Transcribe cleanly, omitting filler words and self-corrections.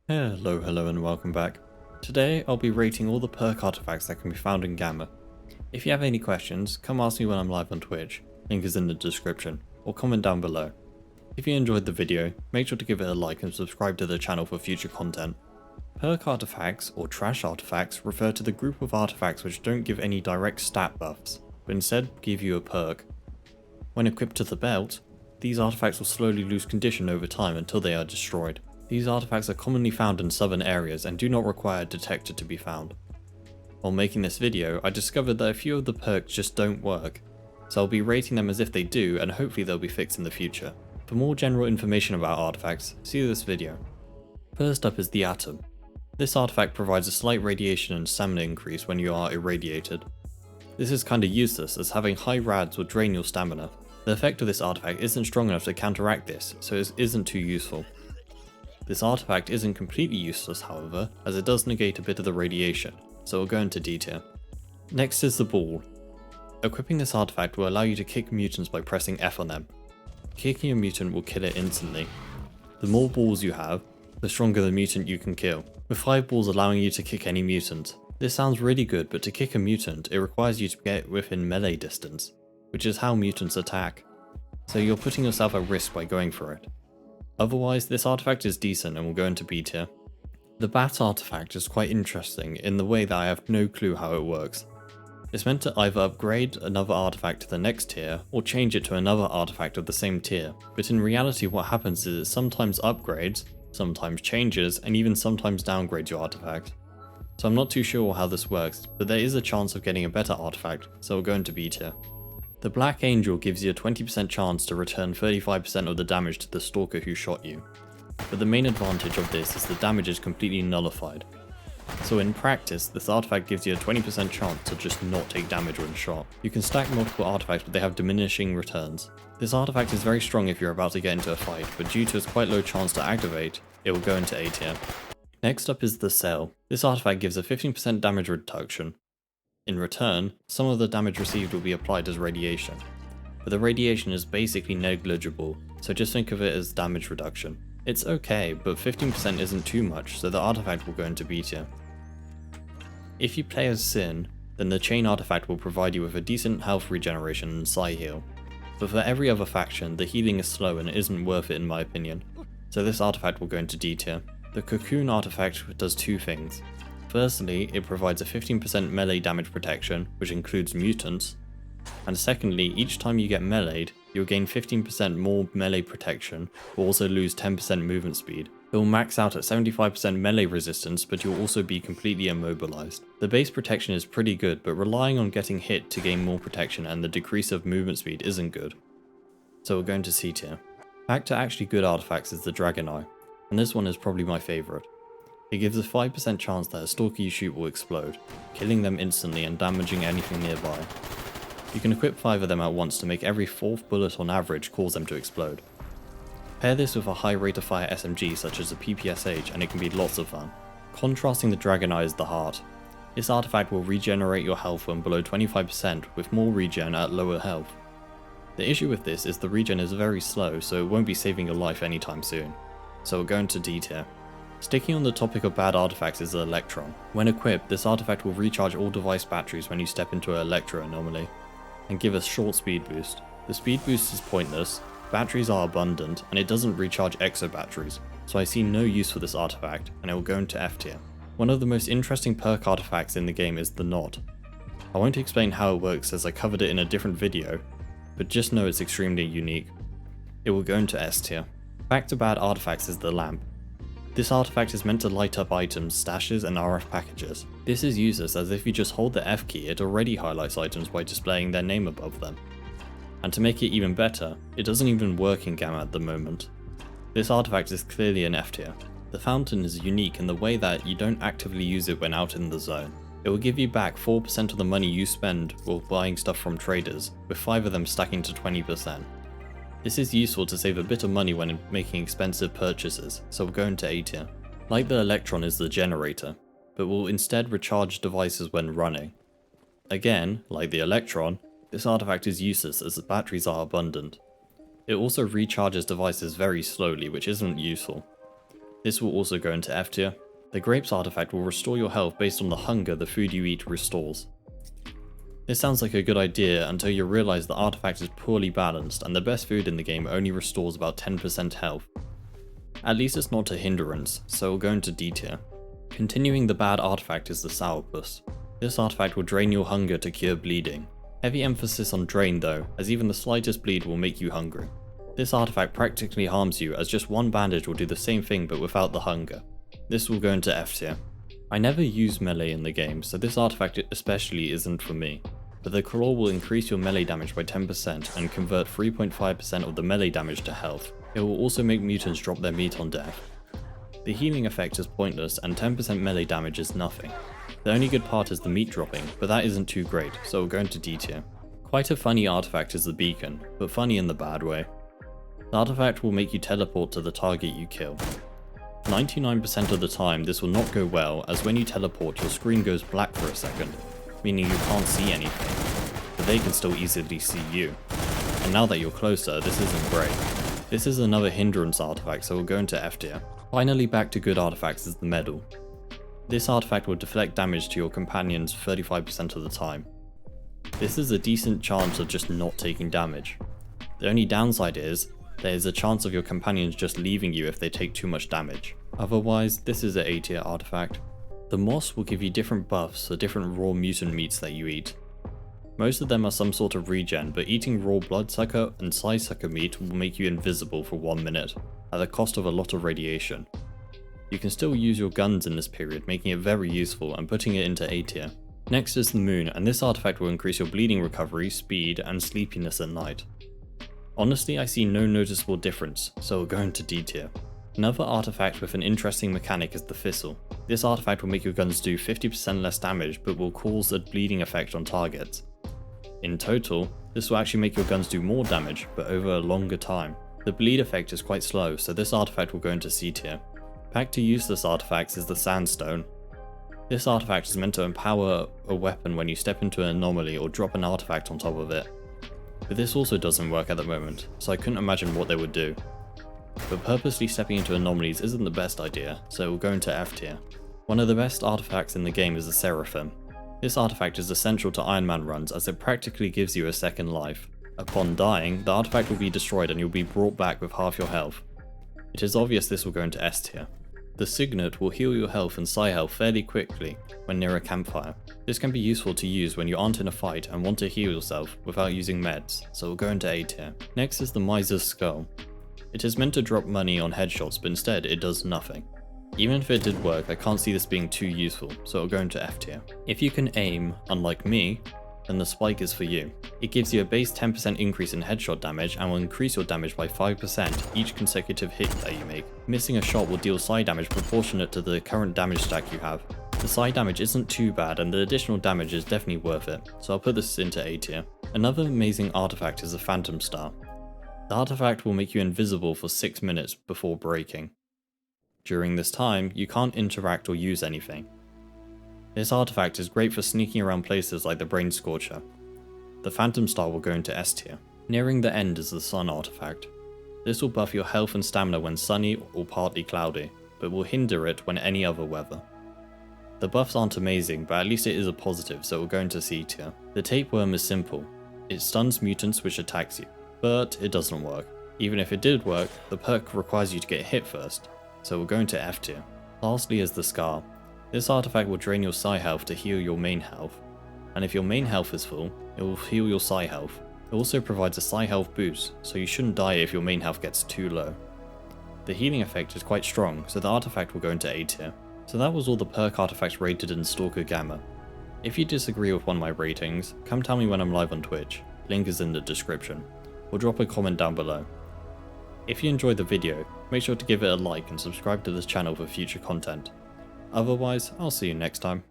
Hello and welcome back. Today I'll be rating all the perk artifacts that can be found in Gamma. If you have any questions, come ask me when I'm live on Twitch, link is in the description, or comment down below. If you enjoyed the video, make sure to give it a like and subscribe to the channel for future content. Perk artifacts, or trash artifacts, refer to the group of artifacts which don't give any direct stat buffs, but instead give you a perk. When equipped to the belt, these artifacts will slowly lose condition over time until they are destroyed. These artifacts are commonly found in southern areas and do not require a detector to be found. While making this video, I discovered that a few of the perks just don't work, so I'll be rating them as if they do and hopefully they'll be fixed in the future. For more general information about artifacts, see this video. First up is the Atom. This artifact provides a slight radiation and stamina increase when you are irradiated. This is kinda useless as having high rads will drain your stamina. The effect of this artifact isn't strong enough to counteract this, so it isn't too useful. This artifact isn't completely useless however, as it does negate a bit of the radiation, so we'll go into detail. Next is the Ball. Equipping this artifact will allow you to kick mutants by pressing F on them. Kicking a mutant will kill it instantly. The more balls you have, the stronger the mutant you can kill, with 5 balls allowing you to kick any mutant. This sounds really good, but to kick a mutant, it requires you to get within melee distance, which is how mutants attack, so you're putting yourself at risk by going for it. Otherwise, this artifact is decent and will go into B tier. The Bat artifact is quite interesting in the way that I have no clue how it works. It's meant to either upgrade another artifact to the next tier, or change it to another artifact of the same tier, but in reality what happens is it sometimes upgrades, sometimes changes, and even sometimes downgrades your artifact. So I'm not too sure how this works, but there is a chance of getting a better artifact, so we'll go into B tier. The Black Angel gives you a 20% chance to return 35% of the damage to the Stalker who shot you, but the main advantage of this is the damage is completely nullified. So in practice, this artifact gives you a 20% chance to just not take damage when shot. You can stack multiple artifacts but they have diminishing returns. This artifact is very strong if you're about to get into a fight, but due to its quite low chance to activate, it will go into A tier. Next up is the S.T.A.L.K.E.R. This artifact gives a 15% damage reduction. In return, some of the damage received will be applied as radiation, but the radiation is basically negligible, so just think of it as damage reduction. It's okay, but 15% isn't too much, so the artifact will go into B tier. If you play as Sin, then the Chain artifact will provide you with a decent health regeneration and Psi heal, but for every other faction, the healing is slow and it isn't worth it in my opinion, so this artifact will go into D tier. The Cocoon artifact does two things. Firstly, it provides a 15% melee damage protection, which includes mutants, and secondly, each time you get meleeed, you'll gain 15% more melee protection, but also lose 10% movement speed. It will max out at 75% melee resistance, but you'll also be completely immobilized. The base protection is pretty good, but relying on getting hit to gain more protection and the decrease of movement speed isn't good. So we're going to C tier. Back to actually good artifacts is the Dragon Eye, and this one is probably my favourite. It gives a 5% chance that a Stalker you shoot will explode, killing them instantly and damaging anything nearby. You can equip 5 of them at once to make every 4th bullet on average cause them to explode. Pair this with a high rate of fire SMG such as a PPSH and it can be lots of fun. Contrasting the Dragon Eye is the Heart. This artifact will regenerate your health when below 25% with more regen at lower health. The issue with this is the regen is very slow, so it won't be saving your life anytime soon. So we'll go into D tier. Sticking on the topic of bad artifacts is the Electron. When equipped, this artifact will recharge all device batteries when you step into an Electro anomaly, and give a short speed boost. The speed boost is pointless, batteries are abundant, and it doesn't recharge exo batteries, so I see no use for this artifact, and it will go into F tier. One of the most interesting perk artifacts in the game is the Knot. I won't explain how it works as I covered it in a different video, but just know it's extremely unique. It will go into S tier. Back to bad artifacts is the Lamp. This artifact is meant to light up items, stashes, and RF packages. This is useless as if you just hold the F key, it already highlights items by displaying their name above them. And to make it even better, it doesn't even work in Gamma at the moment. This artifact is clearly an F tier. The Fountain is unique in the way that you don't actively use it when out in the zone. It will give you back 4% of the money you spend while buying stuff from traders, with 5 of them stacking to 20%. This is useful to save a bit of money when making expensive purchases, so we'll go into A tier. Like the Electron is the generator, but will instead recharge devices when running. Again, like the Electron, this artifact is useless as the batteries are abundant. It also recharges devices very slowly, which isn't useful. This will also go into F tier. The Grapes artifact will restore your health based on the hunger the food you eat restores. This sounds like a good idea until you realise the artifact is poorly balanced and the best food in the game only restores about 10% health. At least it's not a hindrance, so we'll go into D tier. Continuing the bad artifact is the Sourpuss. This artifact will drain your hunger to cure bleeding. Heavy emphasis on drain though, as even the slightest bleed will make you hungry. This artifact practically harms you as just one bandage will do the same thing but without the hunger. This will go into F tier. I never use melee in the game, so this artifact especially isn't for me. But the claw will increase your melee damage by 10% and convert 3.5% of the melee damage to health. It will also make mutants drop their meat on death. The healing effect is pointless and 10% melee damage is nothing. The only good part is the meat dropping, but that isn't too great, so we'll go into D tier. Quite a funny artifact is the beacon, but funny in the bad way. The artifact will make you teleport to the target you kill. 99% of the time this will not go well, as when you teleport your screen goes black for a second, meaning you can't see anything, but they can still easily see you. And now that you're closer, this isn't great. This is another hindrance artifact, so we'll go into F tier. Finally, back to good artifacts is the medal. This artifact will deflect damage to your companions 35% of the time. This is a decent chance of just not taking damage. The only downside is, there is a chance of your companions just leaving you if they take too much damage. Otherwise, this is an A tier artifact. The moss will give you different buffs for different raw mutant meats that you eat. Most of them are some sort of regen, but eating raw bloodsucker and sidesucker meat will make you invisible for 1 minute, at the cost of a lot of radiation. You can still use your guns in this period, making it very useful and putting it into A tier. Next is the moon, and this artifact will increase your bleeding recovery, speed, and sleepiness at night. Honestly, I see no noticeable difference, so we'll go into D tier. Another artifact with an interesting mechanic is the Thistle. This artifact will make your guns do 50% less damage, but will cause a bleeding effect on targets. In total, this will actually make your guns do more damage, but over a longer time. The bleed effect is quite slow, so this artifact will go into C tier. Back to useless artifacts is the Sandstone. This artifact is meant to empower a weapon when you step into an anomaly or drop an artifact on top of it. But this also doesn't work at the moment, so I couldn't imagine what they would do. But purposely stepping into anomalies isn't the best idea, so we'll go into F tier. One of the best artifacts in the game is the Seraphim. This artifact is essential to Iron Man runs as it practically gives you a second life. Upon dying, the artifact will be destroyed and you'll be brought back with half your health. It is obvious this will go into S tier. The Signet will heal your health and psi health fairly quickly when near a campfire. This can be useful to use when you aren't in a fight and want to heal yourself without using meds, so we'll go into A tier. Next is the Miser's Skull. It is meant to drop money on headshots, but instead it does nothing. Even if it did work, I can't see this being too useful, so it'll go into F tier. If you can aim, unlike me, then the spike is for you. It gives you a base 10% increase in headshot damage and will increase your damage by 5% each consecutive hit that you make. Missing a shot will deal psi damage proportionate to the current damage stack you have. The psi damage isn't too bad and the additional damage is definitely worth it, so I'll put this into A tier. Another amazing artifact is the Phantom Star. The artifact will make you invisible for 6 minutes before breaking. During this time, you can't interact or use anything. This artifact is great for sneaking around places like the Brain Scorcher. The Phantom Star will go into S tier. Nearing the end is the Sun artifact. This will buff your health and stamina when sunny or partly cloudy, but will hinder it when any other weather. The buffs aren't amazing, but at least it is a positive, so it will go into C tier. The Tapeworm is simple. It stuns mutants which attacks you, but it doesn't work. Even if it did work, the perk requires you to get hit first, so we'll go into F tier. Lastly is the Scar. This artifact will drain your psi health to heal your main health, and if your main health is full, it will heal your psi health. It also provides a psi health boost, so you shouldn't die if your main health gets too low. The healing effect is quite strong, so the artifact will go into A tier. So that was all the perk artifacts rated in Stalker Gamma. If you disagree with one of my ratings, come tell me when I'm live on Twitch, link is in the description, or drop a comment down below. If you enjoyed the video, make sure to give it a like and subscribe to this channel for future content. Otherwise, I'll see you next time.